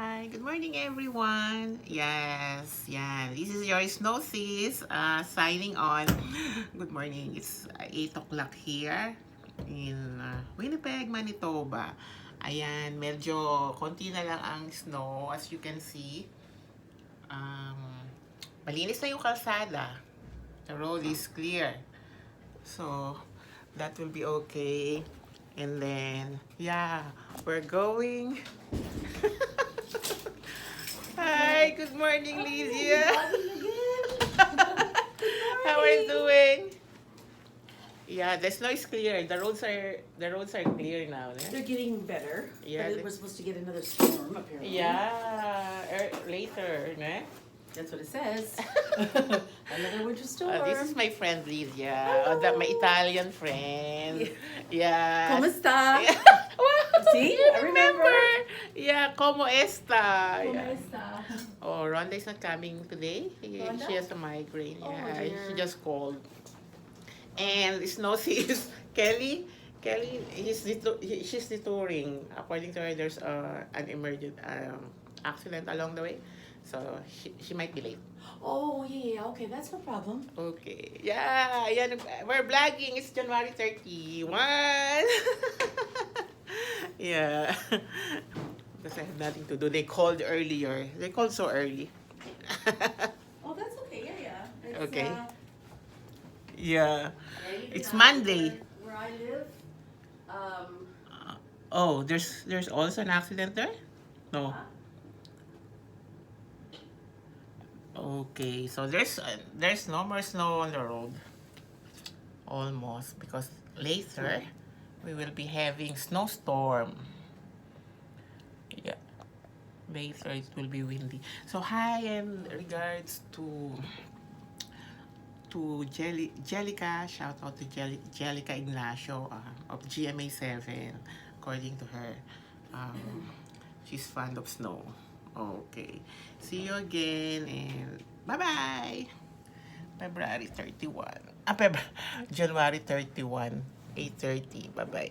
Hi, good morning everyone. Yes, yeah, this is your Snow Sis signing on. Good morning. It's 8 o'clock here in Winnipeg, Manitoba. Ayan, medyo konti na lang ang snow as you can see. Malinis na yung kalsada. The road is clear. So, that will be okay. And then, yeah, we're going. Hi, good morning, Lydia. How are you doing? Yeah, the snow is clear. The roads are clear now. They're getting better. Yeah, But we're supposed to get another storm apparently. Yeah, later, ne? That's what it says. Another winter storm. This is my friend Lydia, my Italian friend. Yeah. Kumusta? Yeah. See? You I remember. Yeah, como esta? Yeah. Kumusta? Oh, Rhonda is not coming today. Rhonda? She has a migraine. Oh, Yeah, dear. she just called. And Snow sees Kelly. Kelly, she's detouring. According to her, there's an emergent accident along the way, so she might be late. Oh, yeah, okay, that's no problem. Okay. Yeah, we're vlogging. It's January 31. Yeah. Because I have nothing to do. They called earlier. They called so early. Oh, that's okay, yeah. It's, Okay. Yeah. ready to It's go. Monday. Where I live, Oh, there's also an accident there? No. Okay, so there's no more snow on the road. Almost, because later we will be having snowstorm. Yeah. Later it will be windy. So hi and regards to Jellica. Shout out to Jellica Ignacio of GMA7. According to her, she's fond of snow. Okay. See you again and bye-bye. February 31. January 31, 8:30. Bye-bye.